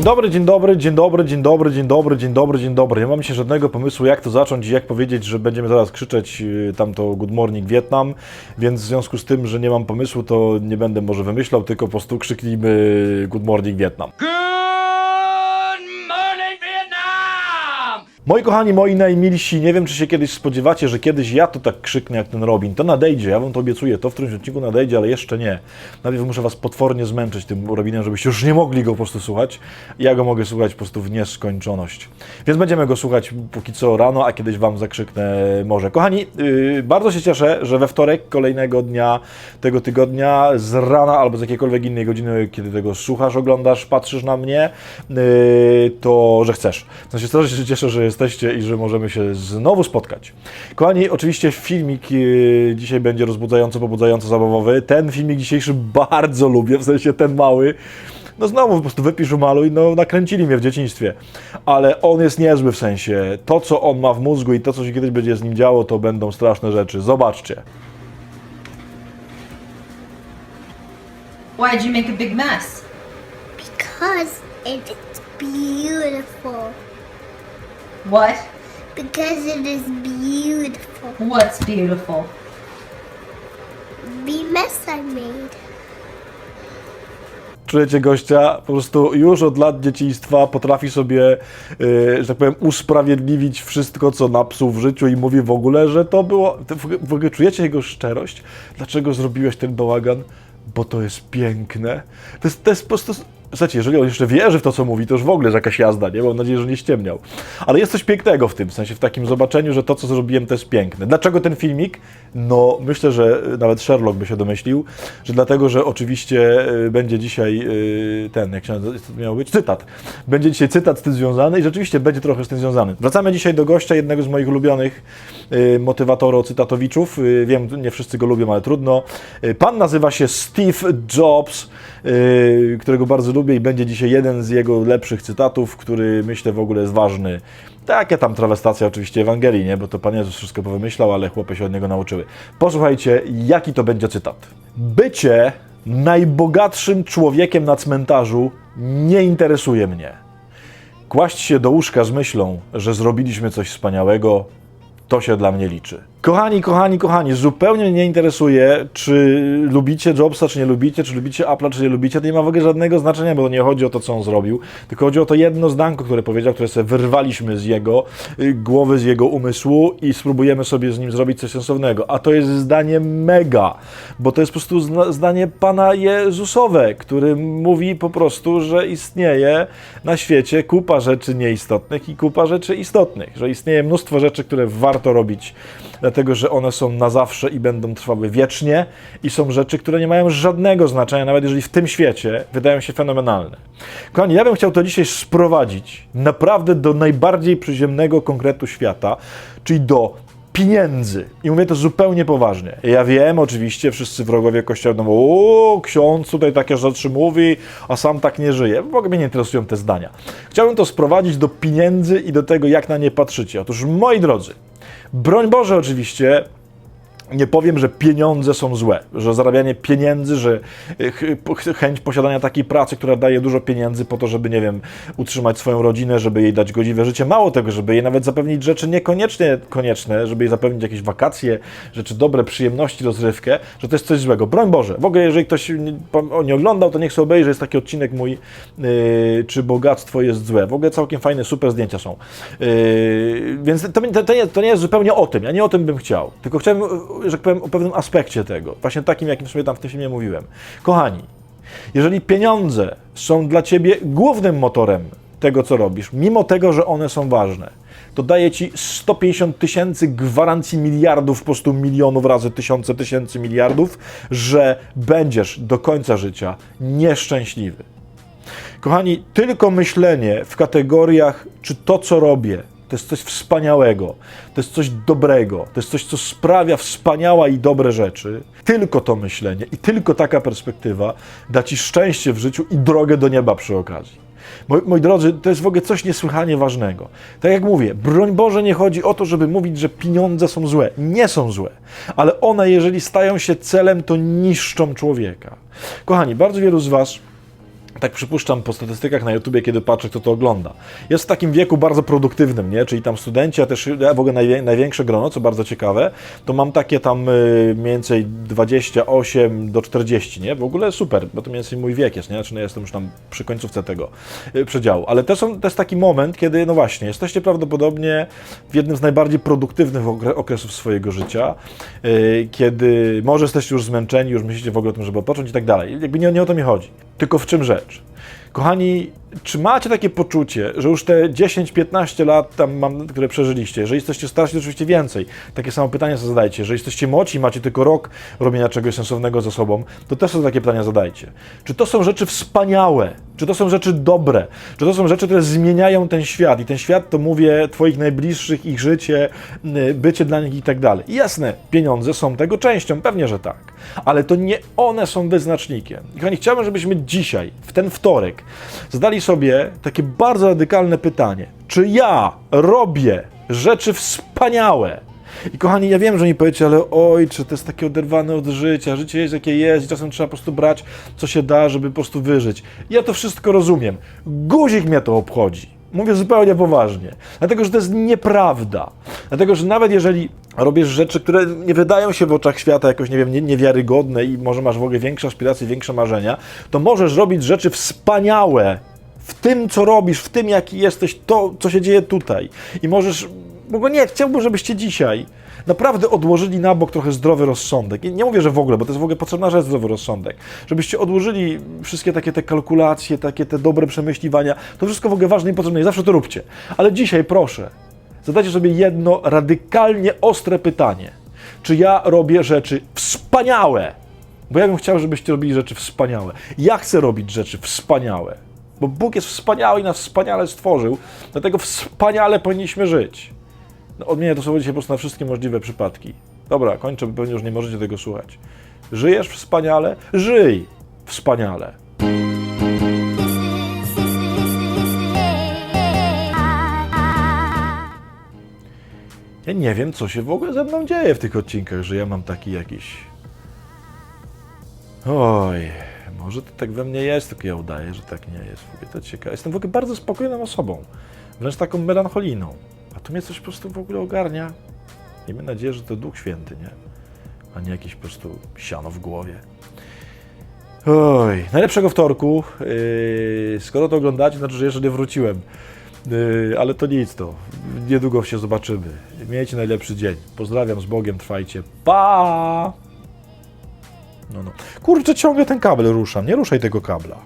dobry, dzień dobry, dzień dobry, dzień dobry, dzień dobry, dzień dobry, dzień dobry. Nie mam się żadnego pomysłu, jak to zacząć i jak powiedzieć, że będziemy zaraz krzyczeć tamto Good Morning Vietnam, więc w związku z tym, że nie mam pomysłu, to nie będę może wymyślał, tylko po prostu krzyknijmy Good Morning Vietnam. Moi kochani, moi najmilsi, nie wiem, czy się kiedyś spodziewacie, że kiedyś ja to tak krzyknę jak ten Robin. To nadejdzie, ja wam to obiecuję, to w którymś odcinku nadejdzie, ale jeszcze nie. Najpierw muszę was potwornie zmęczyć tym Robinem, żebyście już nie mogli go po prostu słuchać. Ja go mogę słuchać po prostu w nieskończoność. Więc będziemy go słuchać póki co rano, a kiedyś wam zakrzyknę może. Kochani, bardzo się cieszę, że we wtorek kolejnego dnia tego tygodnia z rana albo z jakiejkolwiek innej godziny, kiedy tego słuchasz, oglądasz, patrzysz na mnie, to że chcesz. W sensie strasznie się cieszę, że jesteście i że możemy się znowu spotkać. Kochani, oczywiście filmik dzisiaj będzie rozbudzająco, pobudzająco zabawowy. Ten filmik dzisiejszy bardzo lubię, w sensie ten mały. No znowu po prostu wypisz, umaluj, no nakręcili mnie w dzieciństwie. Ale on jest niezły w sensie. To, co on ma w mózgu i to, co się kiedyś będzie z nim działo, to będą straszne rzeczy. Zobaczcie. Why did you make a big mess? Because it's beautiful. What? Because it is beautiful. What's beautiful? The mess I made. Czujecie gościa? Po prostu już od lat dzieciństwa potrafi sobie, że tak powiem, usprawiedliwić wszystko, co napsuł w życiu i mówi w ogóle, że to było... W ogóle czujecie jego szczerość? Dlaczego zrobiłeś ten bałagan? Bo to jest piękne. To jest po prostu... Słuchajcie, jeżeli on jeszcze wierzy w to, co mówi, to już w ogóle jest jakaś jazda, nie? Mam nadzieję, że nie ściemniał. Ale jest coś pięknego w tym, w sensie w takim zobaczeniu, że to, co zrobiłem, to jest piękne. Dlaczego ten filmik? No, myślę, że nawet Sherlock by się domyślił, że dlatego, że oczywiście będzie dzisiaj ten, jak się miał być? Cytat. Będzie dzisiaj cytat z tym związany i rzeczywiście będzie trochę z tym związany. Wracamy dzisiaj do gościa, jednego z moich ulubionych motywatorów-cytatowiczów. Wiem, nie wszyscy go lubią, ale trudno. Pan nazywa się Steve Jobs, którego bardzo lubię i będzie dzisiaj jeden z jego lepszych cytatów, który myślę w ogóle jest ważny. Takie tam trawestacja oczywiście Ewangelii, nie? Bo to Pan Jezus wszystko powymyślał, ale chłopy się od niego nauczyły. Posłuchajcie, jaki to będzie cytat. Bycie najbogatszym człowiekiem na cmentarzu nie interesuje mnie. Kłaść się do łóżka z myślą, że zrobiliśmy coś wspaniałego, to się dla mnie liczy. Kochani, kochani, kochani, zupełnie mnie nie interesuje, czy lubicie Jobsa, czy nie lubicie, czy lubicie Apple'a, czy nie lubicie. To nie ma w ogóle żadnego znaczenia, bo nie chodzi o to, co on zrobił, tylko chodzi o to jedno zdanko, które powiedział, które sobie wyrwaliśmy z jego głowy, z jego umysłu i spróbujemy sobie z nim zrobić coś sensownego. A to jest zdanie mega, bo to jest po prostu zdanie Pana Jezusowe, który mówi po prostu, że istnieje na świecie kupa rzeczy nieistotnych i kupa rzeczy istotnych, że istnieje mnóstwo rzeczy, które warto robić, dlatego że one są na zawsze i będą trwały wiecznie i są rzeczy, które nie mają żadnego znaczenia, nawet jeżeli w tym świecie wydają się fenomenalne. Kochani, ja bym chciał to dzisiaj sprowadzić naprawdę do najbardziej przyziemnego konkretu świata, czyli do pieniędzy. I mówię to zupełnie poważnie. Ja wiem, oczywiście, wszyscy wrogowie Kościoła mówią, o, ksiądz tutaj takie rzeczy mówi, a sam tak nie żyje. W ogóle mnie nie interesują te zdania. Chciałbym to sprowadzić do pieniędzy i do tego, jak na nie patrzycie. Otóż, moi drodzy, broń Boże oczywiście, nie powiem, że pieniądze są złe, że zarabianie pieniędzy, że chęć posiadania takiej pracy, która daje dużo pieniędzy po to, żeby, nie wiem, utrzymać swoją rodzinę, żeby jej dać godziwe życie. Mało tego, żeby jej nawet zapewnić rzeczy niekoniecznie konieczne, żeby jej zapewnić jakieś wakacje, rzeczy dobre, przyjemności, rozrywkę, że to jest coś złego. Broń Boże. W ogóle, jeżeli ktoś nie oglądał, to niech sobie obejrzy, jest taki odcinek mój, czy bogactwo jest złe. W ogóle całkiem fajne, super zdjęcia są. Więc to nie jest zupełnie o tym. Ja nie o tym bym chciał. Tylko chciałem, że tak powiem, o pewnym aspekcie tego. Właśnie takim, jakim sobie tam w tym filmie mówiłem. Kochani, jeżeli pieniądze są dla Ciebie głównym motorem tego, co robisz, mimo tego, że one są ważne, to daję Ci 150 tysięcy gwarancji miliardów, po prostu milionów razy tysięcy miliardów, że będziesz do końca życia nieszczęśliwy. Kochani, tylko myślenie w kategoriach, czy to, co robię, to jest coś wspaniałego, to jest coś dobrego, to jest coś, co sprawia wspaniałe i dobre rzeczy. Tylko to myślenie i tylko taka perspektywa da Ci szczęście w życiu i drogę do nieba przy okazji. Moi drodzy, to jest w ogóle coś niesłychanie ważnego. Tak jak mówię, broń Boże, nie chodzi o to, żeby mówić, że pieniądze są złe. Nie są złe, ale one, jeżeli stają się celem, to niszczą człowieka. Kochani, bardzo wielu z Was tak przypuszczam po statystykach na YouTubie, kiedy patrzę, kto to ogląda. Jest w takim wieku bardzo produktywnym, nie? Czyli tam studenci, a też w ogóle największe grono, co bardzo ciekawe, to mam takie tam mniej więcej 28 do 40, nie? W ogóle super, bo to mniej więcej mój wiek jest, nie? Znaczy, no, jestem już tam przy końcówce tego przedziału. Ale to jest taki moment, kiedy, no właśnie, jesteście prawdopodobnie w jednym z najbardziej produktywnych okresów swojego życia, kiedy może jesteście już zmęczeni, już myślicie w ogóle o tym, żeby odpocząć i tak dalej. Jakby nie o to mi chodzi. Tylko w czym rzecz? Kochani, czy macie takie poczucie, że już te 10-15 lat które przeżyliście, jeżeli jesteście starsi, to oczywiście więcej. Takie samo pytania sobie zadajcie. Jeżeli jesteście młodsi, macie tylko rok robienia czegoś sensownego za sobą, to też sobie takie pytania zadajcie. Czy to są rzeczy wspaniałe? Czy to są rzeczy dobre? Czy to są rzeczy, które zmieniają ten świat? I ten świat to mówię twoich najbliższych, ich życie, bycie dla nich i tak dalej. Jasne, pieniądze są tego częścią, pewnie, że tak. Ale to nie one są wyznacznikiem. Kochani, chciałbym, żebyśmy dzisiaj, w ten wtorek, zadali sobie takie bardzo radykalne pytanie. Czy ja robię rzeczy wspaniałe? I kochani, ja wiem, że mi powiecie, ale ojcze, to jest takie oderwane od życia, życie jest jakie jest i czasem trzeba po prostu brać, co się da, żeby po prostu wyżyć. Ja to wszystko rozumiem. Guzik mnie to obchodzi. Mówię zupełnie poważnie. Dlatego, że to jest nieprawda. Dlatego, że nawet jeżeli robisz rzeczy, które nie wydają się w oczach świata jakoś, nie wiem, niewiarygodne i może masz w ogóle większe aspiracje, większe marzenia, to możesz robić rzeczy wspaniałe w tym, co robisz, w tym, jaki jesteś, to, co się dzieje tutaj. I możesz... Bo nie, chciałbym, żebyście dzisiaj naprawdę odłożyli na bok trochę zdrowy rozsądek. I nie mówię, że w ogóle, bo to jest w ogóle potrzebna rzecz, zdrowy rozsądek. Żebyście odłożyli wszystkie takie te kalkulacje, takie te dobre przemyśliwania. To wszystko w ogóle ważne i potrzebne i zawsze to róbcie. Ale dzisiaj proszę, zadajcie sobie jedno radykalnie ostre pytanie. Czy ja robię rzeczy wspaniałe? Bo ja bym chciał, żebyście robili rzeczy wspaniałe. Ja chcę robić rzeczy wspaniałe. Bo Bóg jest wspaniały i nas wspaniale stworzył, dlatego wspaniale powinniśmy żyć. No, odmienię to słowo dzisiaj po prostu na wszystkie możliwe przypadki. Dobra, kończę, bo pewnie już nie możecie tego słuchać. Żyjesz wspaniale? Żyj wspaniale. Ja nie wiem, co się w ogóle ze mną dzieje w tych odcinkach, że ja mam taki jakiś... Oj, może to tak we mnie jest, tylko ja udaję, że tak nie jest. W ogóle to ciekawe. Jestem w ogóle bardzo spokojną osobą, wręcz taką melancholijną. A tu mnie coś po prostu w ogóle ogarnia. Miejmy nadzieję, że to Duch Święty, nie? A nie jakieś po prostu siano w głowie. Oj, najlepszego wtorku. Skoro to oglądacie, znaczy, że jeszcze nie wróciłem. Ale to nic, to niedługo się zobaczymy. Miejcie najlepszy dzień. Pozdrawiam, z Bogiem, trwajcie. Pa! No. Kurczę, ciągle ten kabel ruszam. Nie ruszaj tego kabla.